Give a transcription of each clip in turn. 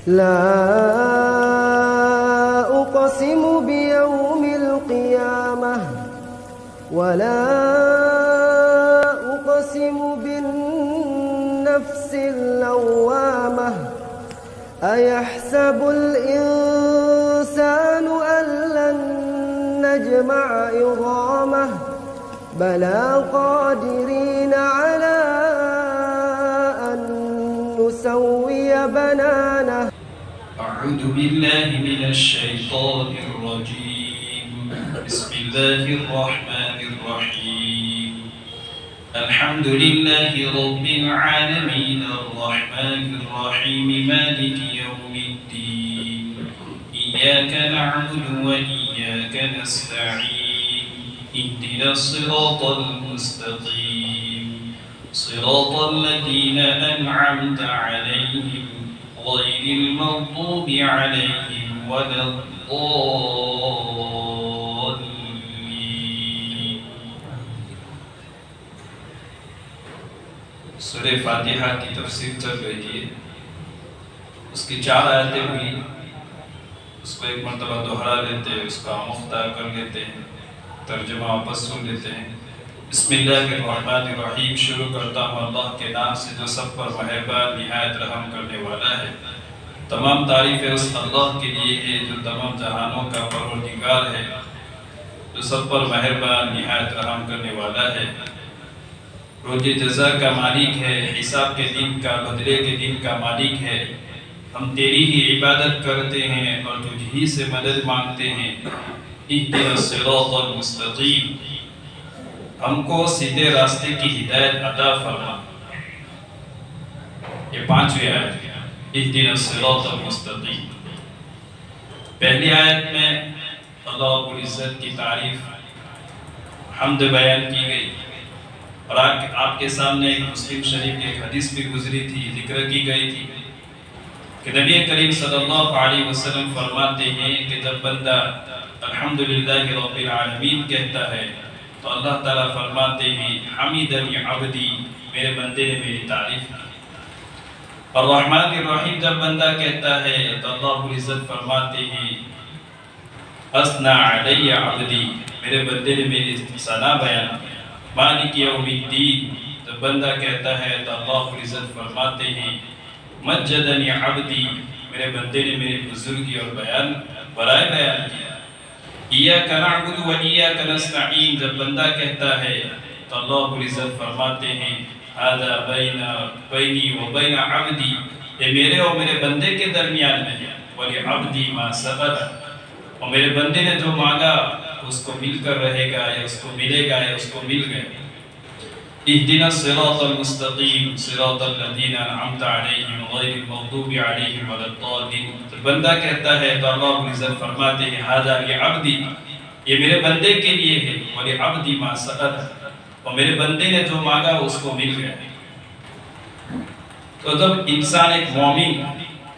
لا أقسم بيوم القيامة ولا أقسم بالنفس اللوامة أيحسب الإنسان أن لن نجمع عظامه بلى قادرين على أن نسوي بنانه. أعوذ بالله من الشيطان الرجيم. بسم الله الرحمن الرحيم. الحمد لله رب العالمين الرحمن الرحيم مالك يوم الدين إياك نعبد وإياك نستعين اهدنا الصراط المستقيم صراط الذين أنعمت عليهم غير المغضوب عليهم ولا الضالين. سورہ فاتحہ کی تفسیر چل رہی ہے، اس کی 4 آیتیں ہوئی، اس کو ایک مرتبہ دہرا لیتے ہیں، اس کا مختار کر لیتے ہیں، ترجمہ واپس سن لیتے ہیں۔ بسم اللہ الرحمن الرحیم، شروع کرتا ہوں اللہ کے نام سے جو سب پر مہربان نہایت رحم کرنے والا ہے۔ تمام تعریفیں اس اللہ کے لیے ہے جو تمام جہانوں کا پروردگار ہے، جو سب پر مہربان نہایت رحم کرنے والا ہے، روز جزا کا مالک ہے، حساب کے دن کا، بدلے کے دن کا مالک ہے۔ ہم تیری ہی عبادت کرتے ہیں اور تجھ ہی سے مدد مانگتے ہیں۔ اہدنا الصراط المستقیم، ہم کو سیدھے راستے کی ہدایت عطا فرما۔ یہ 5ویں آیت ہے، اہدنا الصراط المستقیم۔ پہلی آیت میں اللہ رب العزت کی تعریف، حمد بیان کی گئی، اور آپ کے سامنے ایک مسلم شریف کی ایک حدیث بھی گزری تھی، ذکر کی گئی تھی کہ نبی کریم صلی اللہ علیہ وسلم فرماتے ہیں کہ جب بندہ الحمدللہ رب العالمین کہتا ہے تو اللہ تعالیٰ فرماتے ہیں حمیدنی عبدی، میرے بندے نے میری تعریف کی۔ اور الرحمن الرحیم جب بندہ کہتا ہے تو اللہ رب العزت فرماتے ہیں اثنا علی عبدی، میرے بندے نے میری ثنا بیان کی۔ مالک یوم الدین جب بندہ کہتا ہے تو اللہ رب العزت فرماتے ہیں مجدنی عبدی، میرے بندے نے میری بزرگی اور برائے بیان کیا۔ ایاک نعبد و ایاک نستعین جب بندہ کہتا ہے تو اللہ رب العزت فرماتے ہیں ھذا بینی و بین عبدی، یہ میرے اور میرے بندے کے درمیان میں ہے۔ وَلِعَبْدِي مَا سَأَلَ، اور میرے بندے نے جو مانگا اس کو مل کر رہے گا، یا اس کو ملے گا، یا اس کو مل گئے۔ اہدنا الصراط المستقیم صراط الذین انعمت علیہم غیر المغضوب علیہم ولا الضالین، بندہ کہتا ہے تو اللہ رب العزت فرماتے ہیں ھذا لعبدی، یہ میرے بندے کے لیے ہے۔ وَلِعَبْدِي مَا سَأَلَ، اور میرے بندے نے جو مانگا اس کو مل گیا۔ تو جب انسان ایک مومن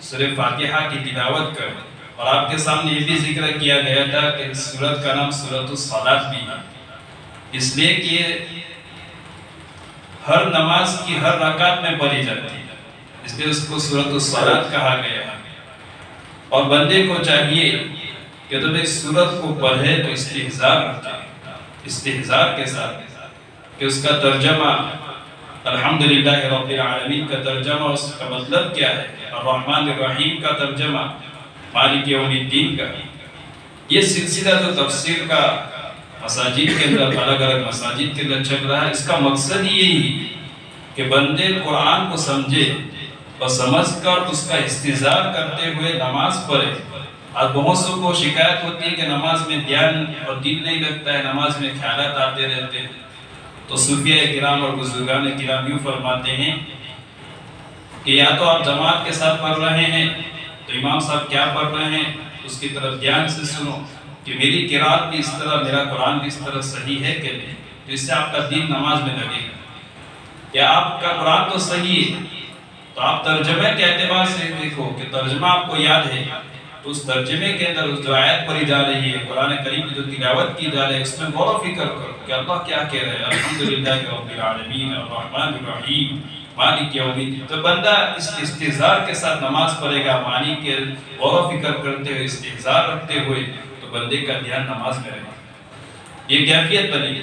سورہ فاتحہ کی تلاوت کر، اور آپ کے سامنے یہ بھی ذکر کیا گیا تھا کہ اس سورت کا نام سورۃ الصلاۃ بھی ہے، اس لیے کہ ہر نماز کی ہر رکعت میں پڑھی جاتی ہے، اس لیے اس کو سورۃ الصلاۃ کہا گیا ہے۔ اور بندے کو چاہیے کہ جب اس سورت کو پڑھے تو استحضار رکھے، استحضار کے ساتھ، کہ اس کا ترجمہ الحمدللہ رب العالمین کا ترجمہ اس کا مطلب کیا ہے، الرحمن الرحیم کا ترجمہ، مالک یوم الدین کا۔ یہ سلسلہ جو تفسیر کا مساجد کے اندر، الگ الگ مساجد کے اندر چل رہا ہے، اس کا مقصد یہی کہ بندے قرآن کو سمجھے اور سمجھ کر اس کا استحضار کرتے ہوئے نماز پڑھے۔ آج بہت سو کو شکایت ہوتی ہے کہ نماز میں دھیان اور دل نہیں لگتا ہے، نماز میں خیالات آتے رہتے ہیں۔ تو صوفیاء کرام اور بزرگان کرام یوں فرماتے ہیں کہ یا تو آپ جماعت کے ساتھ پڑھ رہے ہیں تو امام صاحب کیا پڑھ رہے ہیں اس کی طرف دھیان سے سنو کہ میری قرات بھی اس طرح، میرا قرآن بھی اس طرح صحیح ہے کہ نہیں، تو اس سے آپ کا دل نماز میں لگے گا۔ یا آپ کا قرآن تو صحیح ہے تو آپ ترجمے کے اعتبار سے دیکھو کہ ترجمہ آپ کو یاد ہے، تو اس ترجمے کے اندر اس جو آیت پڑھی جا رہی ہے، قرآن کریم کی جو تلاوت کی جا رہی ہے، اس میں غور و فکر کرو کہ اللہ کیا کہہ رہے ہیں۔ الحمدللہ رب العالمین الرحمن الرحیم مالک یوم الدین. تو بندہ اس استحضار کے ساتھ نماز پڑھے گا، معنی کے غور و فکر کرتے ہوئے، استحضار رکھتے ہوئے، تو بندے کا دھیان نماز میں رہے گا. یہ کیفیت بنے گی.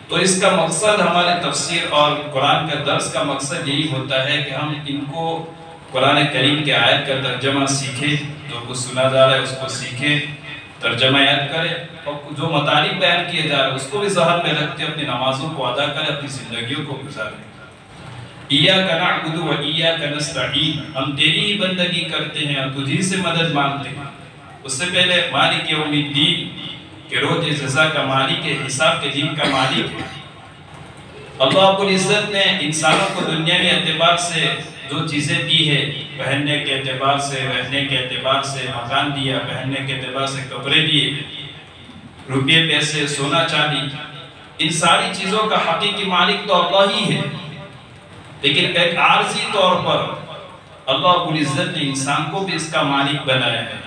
تو اس کا مقصد ہمارے تفسیر اور قرآن کا درس کا مقصد یہی ہوتا ہے کہ ہم ان کو قرآن کریم کے آیت کا ترجمہ سیکھیں، جو کچھ سنا جا رہا ہے اس کو سیکھیں، ترجمہ یاد کریں، اور جو مطالب بیان کیے جا رہے ہیں اس کو بھی ذہن میں رکھتے اپنی نمازوں کو ادا کریں، اپنی زندگیوں کو گزاریں. ایاک نعبد و ایاک نستعین، ہم تیری ہی بندگی کرتے ہیں اور تجھی سے مدد مانگتے ہیں. اس سے پہلے مالک یوم الدین کہ روز جزا کا مالک ہے، حساب کے دن کا مالک ہے. اللہ رب العزت نے انسانوں کو دنیاوی اعتبار سے جو چیزیں دی ہے، پہننے کے اعتبار سے، رہنے کے اعتبار سے، مکان دیا، پہننے کے اعتبار سے کپڑے دیے، روپے پیسے، سونا چاندی، ان ساری چیزوں کا حقیقی مالک تو اللہ ہی ہے. لیکن ایک عارضی طور پر اللہ رب العزت نے انسان کو بھی اس کا مالک بنایا ہے،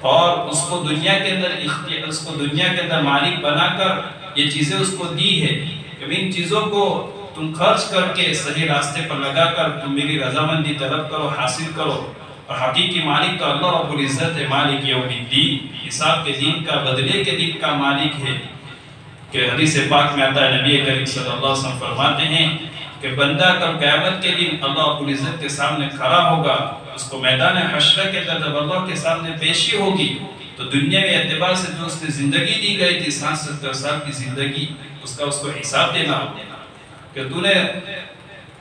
اور اس کو دنیا کے اندر مالک بنا کر یہ چیزیں اس کو دی ہے کہ ان چیزوں کو تم خرچ کر کے صحیح راستے پر لگا کر تم میری رضامندی طلب کرو، حاصل کرو. اور حقیقی مالک تو اللہ رب العزت ہے، مالک یوم الدین، حساب کے دن کا، بدلے کے دن کا مالک ہے. کہ حدیث پاک میں آتا ہے، نبی کریم صلی اللہ علیہ وسلم فرماتے ہیں کہ بندہ کل قیامت کے دن اللہ رب العزت کے سامنے کھڑا ہوگا. اس کو میدان حشر کے اندر جب اللہ کے سامنے پیشی ہوگی تو دنیا میں اعتبار سے جو اس نے زندگی دی گئی تھی 60-70 سال کی زندگی، اس کا اس کو حساب دینا ہوگا کہ تو نے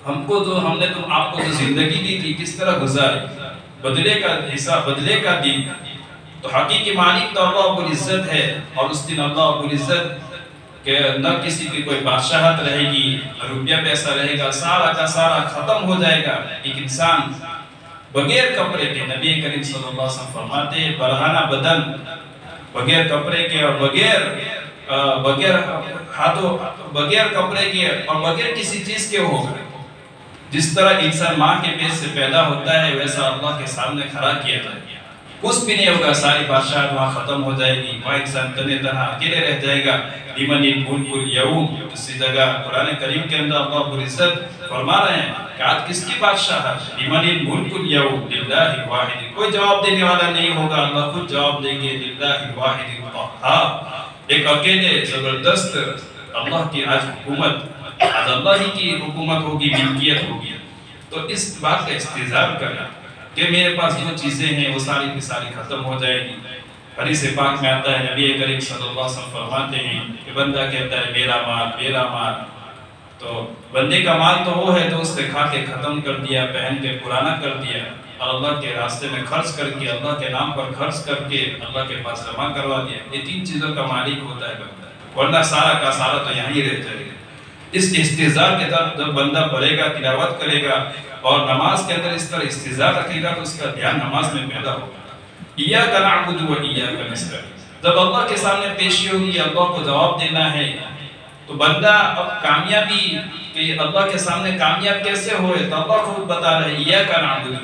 ہم نے آپ کو جو زندگی دی تھی کس طرح گزاری، بدلے کا حساب، بدلے کا دن. تو حقیقی مالک تو اللہ رب العزت ہے، اور اس دن اللہ رب العزت کہ نہ کسی کی کوئی بادشاہت رہے گی، روپیہ پیسہ رہے گا، سارا کا سارا ختم ہو جائے گا. ایک انسان بغیر کپڑے کے، نبی کریم صلی اللہ علیہ وسلم فرماتے ہیں برہنہ بدن، بغیر کپڑے کے اور بغیر ہاتھوں، بغیر کپڑے کے اور بغیر کسی چیز کے ہوگا. جس طرح انسان ماں کے پیٹ سے پیدا ہوتا ہے ویسا اللہ کے سامنے کھڑا کیا جائے گا. کچھ بھی نہیں ہوگا، ساری بادشاہت وہاں ختم ہو جائے گی، وہاں انسان تنہا تنہا اکیلے رہ جائے گا. لمن الملک اليوم، اسی جگہ قرآن کریم کے اندر اللہ رب العزت فرما رہے ہیں کہ آج کس کی بادشاہت؟ لمن الملک اليوم للہ الواحد، کوئی جواب دینے والا نہیں ہوگا، اللہ خود جواب دیں گے. للہ الواحد القہار، ایک اکیلے زبردست اللہ کی آج حکومت، آج اللہ ہی کی حکومت ہوگی، ملکیت ہوگی. تو اس بات کا استحضار کرنا کہ میرے پاس جو چیزیں ہیں وہ ساری کی ساری ختم ہو جائے گی. حدیث پاک میں آتا ہے، نبی کریم صلی اللہ علیہ وسلم فرماتے ہیں کہ بندہ کہتا ہے میرا مال، میرا مال. تو بندے کا مال تو وہ ہے جو اس نے کھا کے ختم کر دیا، پہن کے پرانا کر دیا، اور اللہ کے راستے میں خرچ کر کے، اللہ کے نام پر خرچ کر کے اللہ کے پاس جمع کروا دیا. یہ تین چیزوں کا مالک ہوتا ہے بندہ، ورنہ سارا کا سارا تو یہاں ہی رہ جائے گا. اس استحضار کے ساتھ جب بندہ پڑھے گا، تلاوت کرے گا اور نماز کے اندر اس طرح استحضار رکھے گا تو اس کا دھیان نماز میں پیدا ہوگا. ایاک نعبد و ایاک نستعین، جب اللہ کے سامنے پیشی ہوگی، اللہ کو جواب دینا ہے، تو بندہ اب کامیابی کہ اللہ کے سامنے کامیاب کیسے ہوئے تو اللہ خود بتا رہے ایاک نعبد،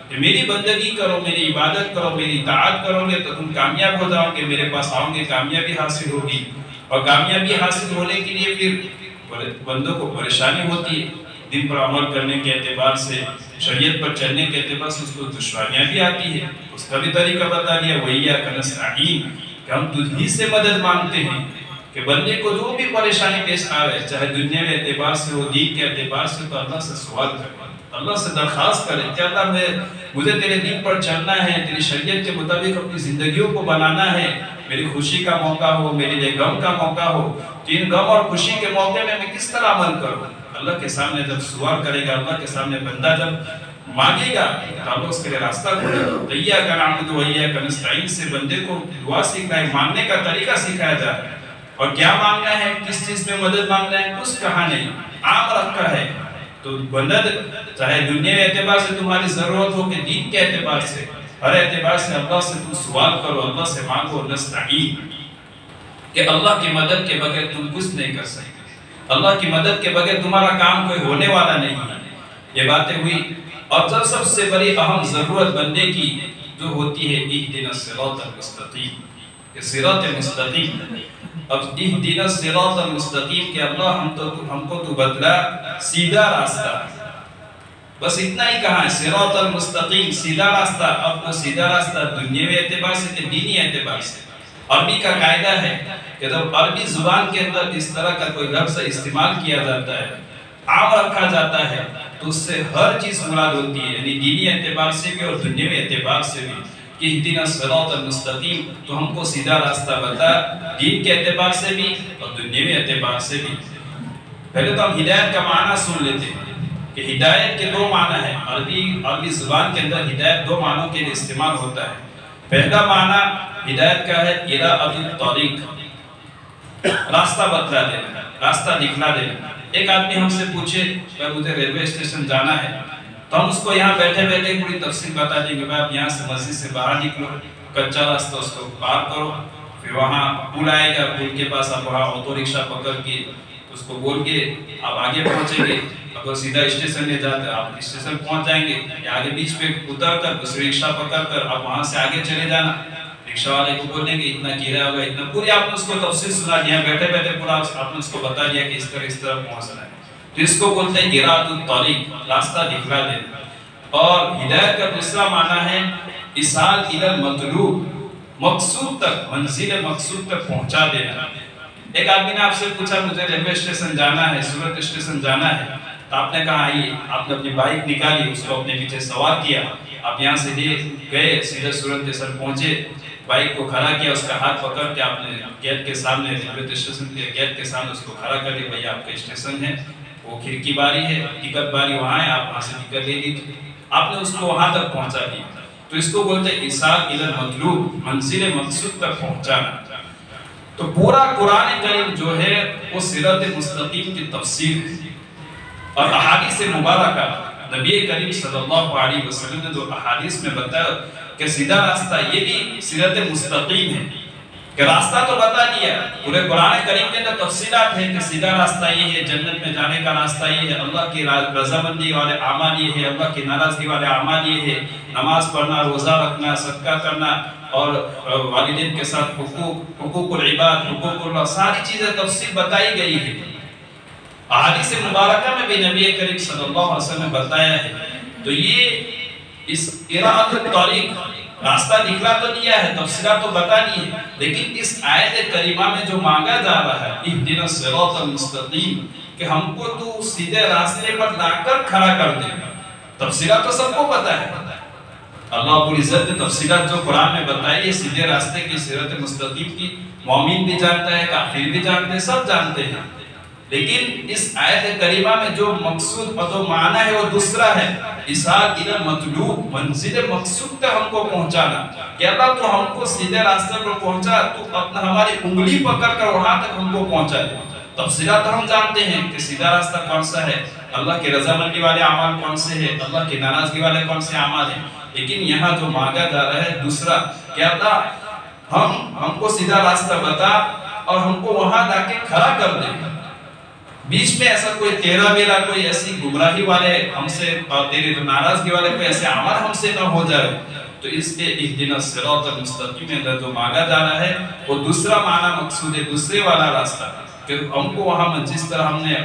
کہ میری بندگی کرو، میری عبادت کرو، میری اطاعت کرو گے تو تم کامیاب ہو جاؤ گے، میرے پاس آؤ گے، کامیابی حاصل ہوگی. اور کامیابی حاصل ہونے کے لیے پھر بندوں کو پریشانی ہوتی ہے، دن پر عمل کرنے کے اعتبار سے، شریعت پر چلنے کے اعتبار سے اس کو دشواریاں بھی آتی ہے. اس کا بھی طریقہ بتا دیا، وَإِيَّاكَ نَسْتَعِينُ، کہ ہم تجھ ہی سے مدد مانگتے ہیں. کہ بندے کو جو بھی پریشانی پیش آئے، چاہے دنیا میں اعتبار سے ہو، دین کے اعتبار سے، تو اللہ سے سوال کرے، اللہ سے درخواست کرے کہ اللہ مجھے تیرے دین پر چلنا ہے، تیری شریعت کے مطابق اپنی زندگیوں کو بنانا ہے. میری خوشی کا موقع ہو، میرے لیے غم کا موقع ہو، کہ ان غم اور خوشی کے موقع میں کس طرح عمل کروں. اللہ کے سامنے جب سوال کرے گا، اللہ کے سامنے بندہ جب مانگے گا تو اللہ اس کے لیے راستہ کھولے گا. تو ایاک نعبد و ایاک نستعین سے بندے کو دعا سیکھنا ہے، مانگنے کا طریقہ سکھایا جا رہا ہے. اور کیا مانگنا ہے، کس چیز میں مدد مانگنا ہے، کچھ کہا نہیں، عام رکھا ہے. تو بندہ چاہے دنیا کے اعتبار سے تمہاری ضرورت ہو کہ دین کے اعتبار سے، ہر اعتبار سے اللہ سے تم سوال کرو، اللہ سے مانگو. نستعین، کہ اللہ کی مدد کے بغیر تم کچھ نہیں کر سکتے، اللہ کی مدد کے بغیر تمہارا کام کوئی ہونے والا نہیں ہے. یہ باتیں ہوئی. اور جب سب سے بڑی اہم ضرورت بندے کی جو ہوتی ہے، اہدنا الصراط المستقیم، کہ صراط مستقیم. اب اہدنا الصراط المستقیم کہ اللہ ہم کو تو بدلا سیدھا راستہ، بس اتنا ہی کہا ہے صراط المستقیم، سیدھا راستہ. اب وہ سیدھا راستہ دنیاوی اعتبار سے کہ دینی اعتبار سے. عربی کا قاعدہ ہے کہ جب عربی زبان کے اندر اس طرح کا کوئی لفظ استعمال کیا جاتا ہے، عام رکھا جاتا ہے، تو اس سے ہر چیز مراد ہوتی ہے، یعنی دینی اعتبار سے بھی اور دنیاوی اعتبار سے بھی. کہ اہدنا الصراط المستقیم، تو ہم کو سیدھا راستہ بتا، دین کے اعتبار سے بھی اور دنیاوی اعتبار سے بھی. پہلے تو ہم ہدایت کا معنی سن لیتے ہیں کہ ہدایت کے دو معنی ہیں. عربی زبان کے اندر ہدایت دو معنوں کے لیے استعمال ہوتا ہے. پہلا معنی ہدایت کا ہے اراءۃ الطریق، راستہ بتلا دینا، راستہ دکھلا دینا. ایک آدمی ہم سے پوچھے کہ مجھے ریلوے اسٹیشن جانا ہے، تو ہم اس کو یہاں بیٹھے بیٹھے پوری تفصیل بتا دیں گے. آپ یہاں سے مسجد سے باہر نکلو، کچا راستہ اس کو پار کرو، پھر وہاں پل آئے گا، پل کے پاس آپ وہاں آٹو رکشہ پکڑ کے اس کو بول کے آپ آگے پہنچیں گے. اگر سیدھا اسٹیشن لے جاتے ہیں آپ اسٹیشن پہنچ جائیں گے، یا آگے بیچ پہ اتر کر دوسری رکشہ پکڑ کر آپ وہاں سے آگے چلے جانا. رکشہ والے کو بولیں گے اتنا کرایہ ہوگا اتنا، پوری آپ نے اس کو تفصیل سنا دیا، بیٹھے بیٹھے پورا آپ نے اس کو بتا دیا کہ اس طرح پہنچنا ہے. تو اس کو بولتے ہیں اراءۃ الطریق، راستہ دکھلا دینا. اور ہدایت کا دوسرا معنی ہے ایصال الی المطلوب، مقصود تک، منزل مقصود تک پہنچا دینا. ایک آدمی نے آپ سے پوچھا مجھے ریلوے اسٹیشن جانا ہے، سورت اسٹیشن جانا ہے، تو آپ نے کہا آئیے. آپ نے اپنی بائک نکالی، اس کو اپنے پیچھے سوار کیا، آپ یہاں سے لے گئے، سیدھے سورت اسٹیشن پہنچے، بائک کو کھڑا کیا، اس کا ہاتھ پکڑ کے آپ نے گیٹ کے سامنے، ریلوے اسٹیشن کے گیٹ کے سامنے اس کو کھڑا کر دیا. بھائی آپ کا اسٹیشن ہے، وہ کھڑکی باری ہے، ٹکٹ باری وہاں ہے، آپ وہاں سے ٹکٹ لے لیجیے. آپ نے اس کو وہاں تک پہنچا دیا. تو اس کو بولتے ہیں ایصال الی المطلوب، منزل مقصود تک پہنچانا. تو پورا قرآن کریم جو ہے وہ صراط مستقیم کی تفسیر ہے. اور احادیث مبارکہ نبی کریم صلی اللہ علیہ وسلم نے جو احادیث میں بتایا کہ سیدھا راستہ یہ بھی صراط مستقیم ہے، کہ راستہ تو بتا دیا. پورے قرآن کریم کے اندر تفصیلات ہیں کہ سیدھا راستہ یہ ہے، جنت میں جانے کا راستہ یہ ہے، اللہ کی رضامندی والے اعمال یہ ہے، اللہ کی ناراضگی والے اعمال یہ ہے، نماز پڑھنا، روزہ رکھنا، صدقہ کرنا، اور والدین کے ساتھ حقوق العباد، حقوق اللہ، ساری چیزیں تفصیل بتائی گئی ہے. احادیث مبارکہ میں بھی نبی کریم صلی اللہ علیہ وسلم نے بتایا ہے. تو یہ اس اراءۃ الطریق، راستہ دکھلا تو دیا ہے، تفصیلات تو بتا دی ہے، لیکن اس آیت کریمہ میں جو مانگا جا رہا ہے اہدنا الصراط المستقیم، کہ ہم کو تو سیدھے راستے پر لا کر کھڑا کر دے. تفصیلات تو سب کو پتا ہے، اللہ رب العزت نے تفصیلات جو قرآن میں بتائی ہے سیدھے راستے کی، صراط مستقیم کی، مومن بھی جانتا ہے، کافر بھی جانتے ہیں، سب جانتے ہیں. لیکن اس آیت کریمہ میں جو مقصود اور جو معنی ہے وہ دوسرا ہے، ایصال الی المطلوب، منزل مقصود تک ہم کو پہنچانا. کہ اللہ تو ہم کو سیدھے راستے پر پہنچا، تو اپنا ہماری انگلی پکڑ کر وہاں تک ہم کو پہنچا دے. تفصیلات ہم جانتے ہیں کہ سیدھا راستہ کون سا ہے، اللہ کی رضامندی والے اعمال کون سے ہیں، اللہ کی ناراضگی والے کون سے اعمال ہیں. لیکن یہاں جو مانگا جا رہا ہے دوسرا، کہ اللہ ہم کو سیدھا راستہ بتا اور ہم کو وہاں لا کے کھڑا کر دے. بیچ میں ایسا کوئی تیرا میرا، کوئی ایسی گمراہی والے ہم سے اور تیری ناراضگی والے کوئی ایسے عمل ہم سے نہ ہو جائے. تو اس کے اہدنا الصراط المستقیم میں جو مانگا جا رہا ہے وہ دوسرا معنی مقصود ہے، دوسرے والا راستہ، کہ ہم کو وہاں جس طرح ہم نے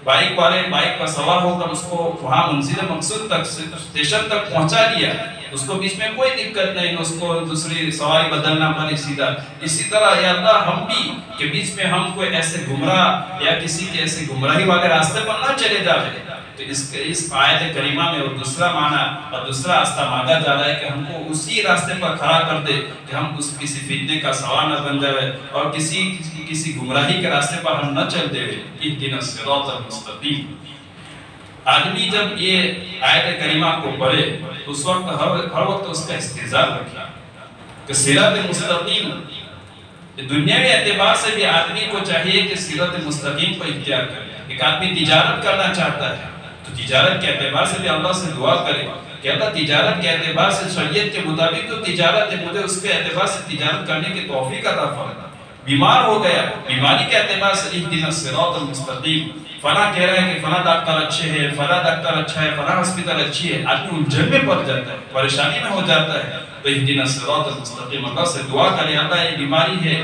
بائک پر سوار ہو کر اس کو وہاں منزل مقصود تک، اسٹیشن تک پہنچا دیا، اس کو بیچ میں کوئی دقت نہیں، اس کو دوسری سواری بدلنا پڑے سیدھا. اسی طرح یا اللہ ہم بھی کہ بیچ میں ہم کوئی ایسے گمراہ یا کسی کے ایسے گمراہی والے راستے پر نہ چلے جائے. تو اس آیت کریمہ میں وہ دوسرا معنی اور دوسرا راستہ مانگا جا رہا ہے کہ ہم کو اسی راستے پر کھڑا کر دے، کہ ہم کسی فتنے کا سوار نہ بن جائے اور کسی گمراہی کے راستے پر ہم نہ چل دے. اہدنا الصراط المستقیم. آدمی جب یہ آیت کریمہ کو پڑھے اس وقت ہر وقت اس کا استحضار رکھے کہ صراط مستقیم. دنیاوی اعتبار سے بھی آدمی کو چاہیے کہ صراط مستقیم کو اختیار کرے. ایک آدمی تجارت کرنا چاہتا ہے تو تجارت کے اعتبار سے بھی اللہ سے دعا کرے کہ اللہ تجارت کے اعتبار سے شریعت کے مطابق تو تجارت ہے، مجھے اس کے اعتبار سے تجارت کرنے کی توفیق عطا فرما. بیمار ہو گیا، بیماری کے اعتبار سے اہدنا الصراط المستقیم. فلاں کہہ رہا ہے کہ فلاں ڈاکٹر اچھے ہیں، فلاں ڈاکٹر اچھا ہے، فلاں ہسپتال اچھی ہے، آدمی الجھن میں پڑ جاتا ہے، پریشانی میں ہو جاتا ہے. تو اہدنا الصراط المستقیم، اللہ سے دعا کرے اللہ یہ بیماری ہے،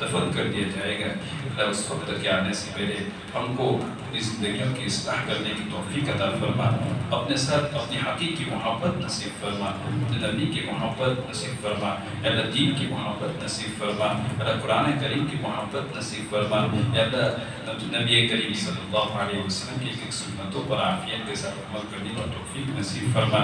دفن کر دیا جائے گا، اللہ اس وقت کے آنے سے پہلے ہم کو اپنی زندگیوں کی اصلاح کرنے کی توفیق عطا فرما، اپنے ساتھ اپنی حقیقی محبت نصیب فرما، اپنے نبی کی محبت نصیب فرما، اللہ دین کی محبت نصیب فرما، اللہ قرآن کریم کی محبت نصیب فرما، اللہ نبی کریم صلی اللہ علیہ وسلم کی ایک سنتوں پر عافیت کے ساتھ عمل کرنے کا توفیق نصیب فرما،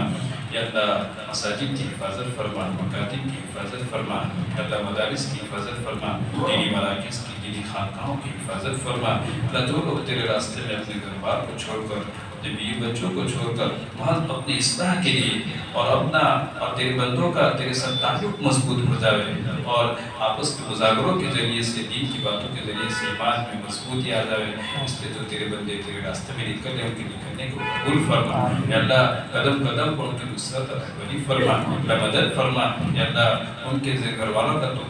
یا اللہ مساجد کی حفاظت فرما، مکاتب کی حفاظت فرما، اللہ مدارس کی حفاظت فرما، دینی مراکز کی، دینی خانقاہوں کی حفاظت فرما، اللہ جو لوگ تیرے راستے میں اپنے گھر بار کو چھوڑ کر، اپنے بیوی بچوں کو چھوڑ کر محض اپنی اصلاح کے لیے اور اپنا اور تیرے بندوں کا تیرے ساتھ تعلق مضبوط ہو جائے اور آپس کے مذاکروں کے ذریعے سے، دین کی باتوں کے ذریعے سے ایمان میں مضبوطی آ جائے، اس لیے جو تیرے بندے تیرے راستے میں نکل رہے ان کے نکلنے کو قبول فرما، یا اللہ قدم قدم پر ان کی نصرت رہبری فرما، اللہ مدد فرما، یا اللہ ان کے گھر والوں کا تو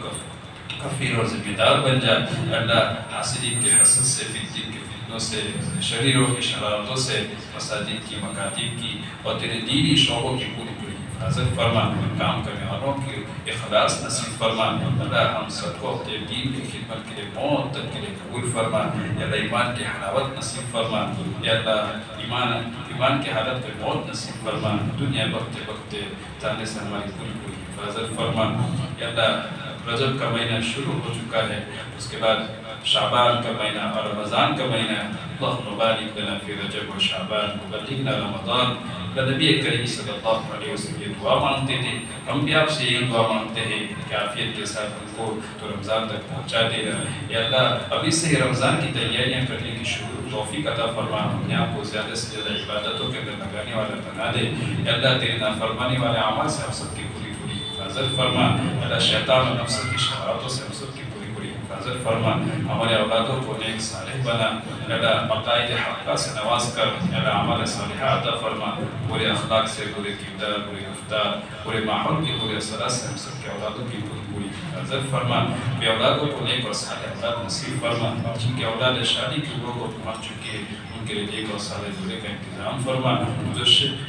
کفیل اور ذمہ دار بن جا، اللہ حاسدین کے حسد سے، فتنہ کے فتنوں سے، شریروں کی شرارتوں سے، مساجد کی، مکاتب کی اور تیرے دینی شعبوں کی پوری حفاظت فرما، کام کرنے والوں کی اخلاص نصیب فرما، اللہ ہم سب کو اپنے دین کی خدمت کے لیے موت تک کے لیے قبول فرما، یا اللہ ایمان کی حلاوت نصیب فرما، یا اللہ ایمان کی حالت پہ موت نصیب فرما، دنیا بغتے بغتے جانے سے ہماری پوری حفاظت فرما، یا اللہ رجب کا مہینہ شروع ہو چکا ہے، اس کے بعد شعبان کا مہینہ اور رمضان کا مہینہ، اللہم بارک لنا فی رجب و شعبان وبلغنا رمضان، نبی کریم صلی اللہ علیہ وسلم یہ دعا مانگتے تھے، ہم بھی آپ سے یہی دعا مانگتے ہیں کہ عافیت کے ساتھ ہم کو تو رمضان تک پہنچا دینا، یا اللہ ابھی سے ہی رمضان کی تیاریاں کرنے کی شروع توفیق عطا فرما، اپنے آپ کو زیادہ سے زیادہ عبادتوں کے اندر لگانے والا بنا دے، یا اللہ تیرے نافرمانی والے اعمال سے ہم سب کی پوری حفاظت فرما، اللہ شیطان و نفس کی شرارتوں سے ہم سب کی پوری حفاظت فرما، ہمارے اولادوں کو نیک صالح بنا، اللہ عقائد حقہ سے نواز کر، اللہ عمل صالحہ عطا فرما، پورے اخلاق سے، پورے کردار، پورے گفتار، پورے ماحول کی پورے اثرات سے ہم سب کے اولادوں کی پوری حفاظت فرما، بے اولادوں کو نیک اور صالح اولاد نصیب فرما، جن کے اولاد شادی کی عمروں کو پہنچ چکے ہیں ان کے لیے نیک اور صالح دولے کا انتظام فرما،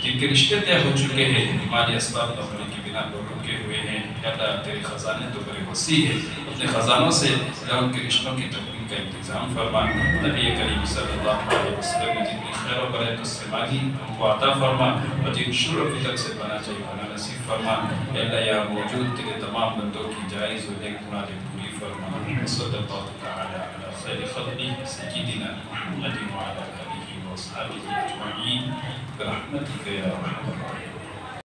جن کے رشتے طے ہو چکے ہیں مالی اسباب نہ ہونے کی بنا پر رکے ہوئے ہیں، یا اللہ تیرے خزانے تو بڑے وسیع ہیں، اپنے خزانوں سے ان کے رشتوں کی تکمیل کا انتظام فرما، نبی کریم صلی اللہ علیہ وسلم نے جتنی خیر و برکت سے مانگی ہم کو عطا فرما، اور جن شر و فتن سے بنا چاہیے بنا نصیب فرما، یا اللہ یہاں موجود تیرے تمام بندوں کی جائز و نیک مرادیں پوری فرما، صلی اللہ تعالی علی خیر خلقہ سیدنا محمد وعلی آلہ وصحبہ اجمعین برحمتک یا ارحم الراحمین۔